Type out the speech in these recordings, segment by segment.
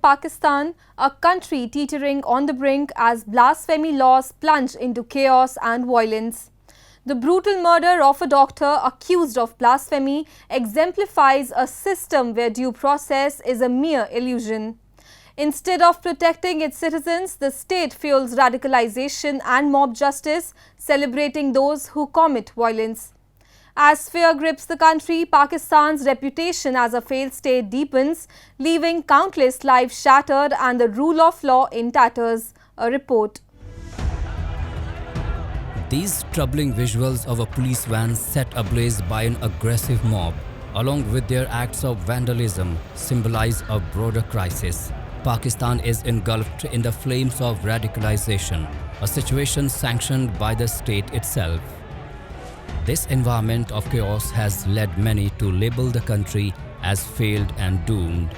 Pakistan, a country teetering on the brink as blasphemy laws plunge into chaos and violence. The brutal murder of a doctor accused of blasphemy exemplifies a system where due process is a mere illusion. Instead of protecting its citizens, the state fuels radicalization and mob justice, celebrating those who commit violence. As fear grips the country, Pakistan's reputation as a failed state deepens, leaving countless lives shattered and the rule of law in tatters. A report. These troubling visuals of a police van set ablaze by an aggressive mob, along with their acts of vandalism, symbolize a broader crisis. Pakistan is engulfed in the flames of radicalization, a situation sanctioned by the state itself. This environment of chaos has led many to label the country as failed and doomed.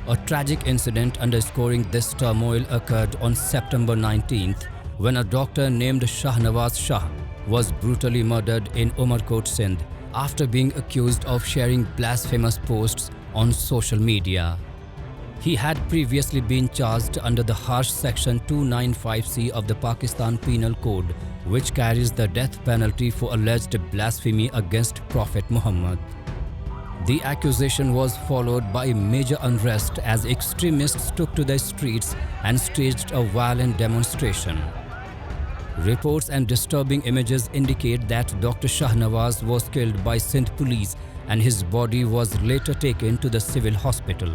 A tragic incident underscoring this turmoil occurred on September 19th when a doctor named Shahnawaz Shah was brutally murdered in Umarkot, Sindh after being accused of sharing blasphemous posts on social media. He had previously been charged under the harsh Section 295C of the Pakistan Penal Code, which carries the death penalty for alleged blasphemy against Prophet Muhammad. The accusation was followed by major unrest as extremists took to the streets and staged a violent demonstration. Reports and disturbing images indicate that Dr. Shahnawaz was killed by Sindh police and his body was later taken to the civil hospital.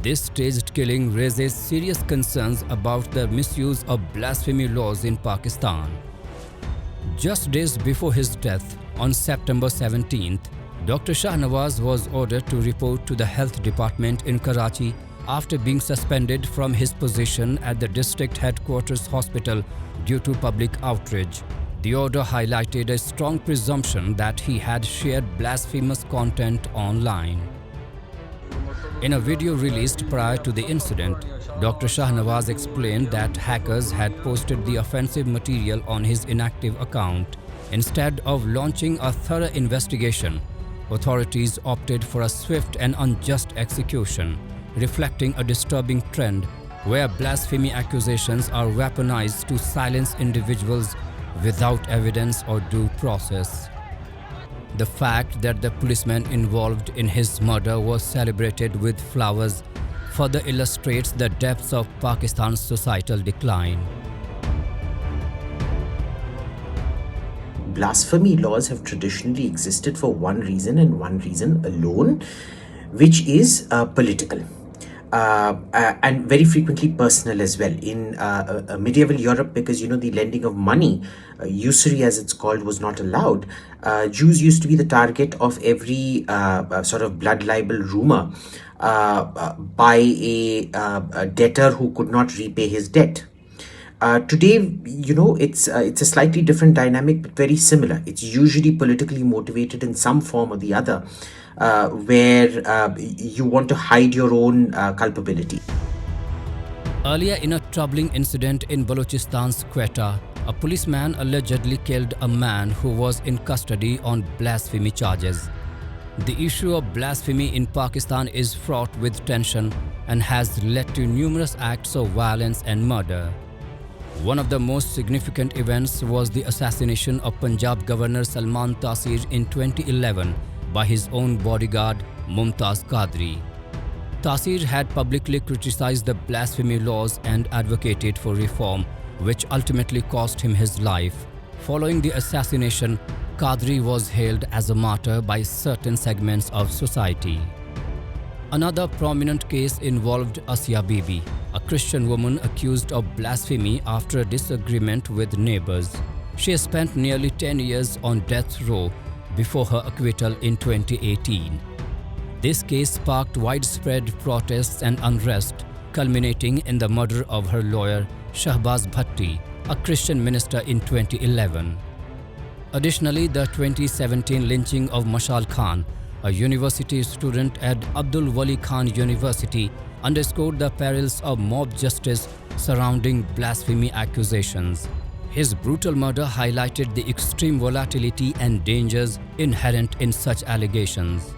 This staged killing raises serious concerns about the misuse of blasphemy laws in Pakistan. Just days before his death, on September 17th, Dr. Shahnawaz was ordered to report to the health department in Karachi after being suspended from his position at the district headquarters hospital due to public outrage. The order highlighted a strong presumption that he had shared blasphemous content online. In a video released prior to the incident, Dr. Shahnawaz explained that hackers had posted the offensive material on his inactive account. Instead of launching a thorough investigation, authorities opted for a swift and unjust execution, reflecting a disturbing trend where blasphemy accusations are weaponized to silence individuals without evidence or due process. The fact that the policeman involved in his murder was celebrated with flowers further illustrates the depths of Pakistan's societal decline. Blasphemy laws have traditionally existed for one reason and one reason alone, which is political. And very frequently personal as well. In medieval Europe, because the lending of money, usury as it's called, was not allowed, Jews used to be the target of every sort of blood libel rumor by a debtor who could not repay his debt. Today, it's a slightly different dynamic, but very similar. It's usually politically motivated in some form or the other, where you want to hide your own culpability. Earlier in a troubling incident in Balochistan's Quetta, a policeman allegedly killed a man who was in custody on blasphemy charges. The issue of blasphemy in Pakistan is fraught with tension and has led to numerous acts of violence and murder. One of the most significant events was the assassination of Punjab Governor Salman Taseer in 2011 by his own bodyguard Mumtaz Qadri. Taseer had publicly criticized the blasphemy laws and advocated for reform, which ultimately cost him his life. Following the assassination, Qadri was hailed as a martyr by certain segments of society. Another prominent case involved Asiya Bibi, a Christian woman accused of blasphemy after a disagreement with neighbors. She spent nearly 10 years on death row before her acquittal in 2018. This case sparked widespread protests and unrest, culminating in the murder of her lawyer Shahbaz Bhatti, a Christian minister, in 2011. Additionally, the 2017 lynching of Mashal Khan, a university student at Abdul Wali Khan University, underscored the perils of mob justice surrounding blasphemy accusations. His brutal murder highlighted the extreme volatility and dangers inherent in such allegations.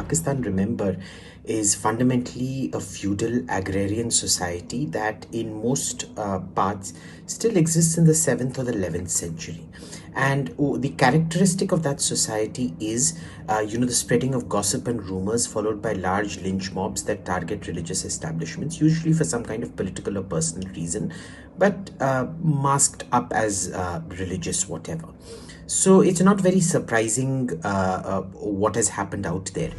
Pakistan, remember, is fundamentally a feudal agrarian society that in most parts still exists in the 7th or the 11th century. And the characteristic of that society is, the spreading of gossip and rumors, followed by large lynch mobs that target religious establishments, usually for some kind of political or personal reason, but masked up as religious whatever. So it's not very surprising what has happened out there.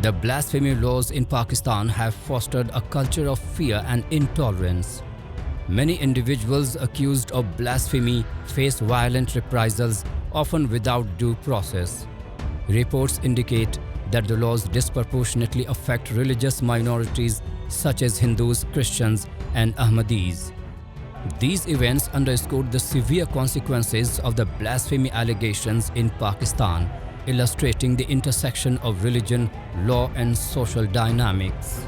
The blasphemy laws in Pakistan have fostered a culture of fear and intolerance. Many individuals accused of blasphemy face violent reprisals, often without due process. Reports indicate that the laws disproportionately affect religious minorities such as Hindus, Christians, and Ahmadis. These events underscored the severe consequences of the blasphemy allegations in Pakistan, illustrating the intersection of religion, law, and social dynamics.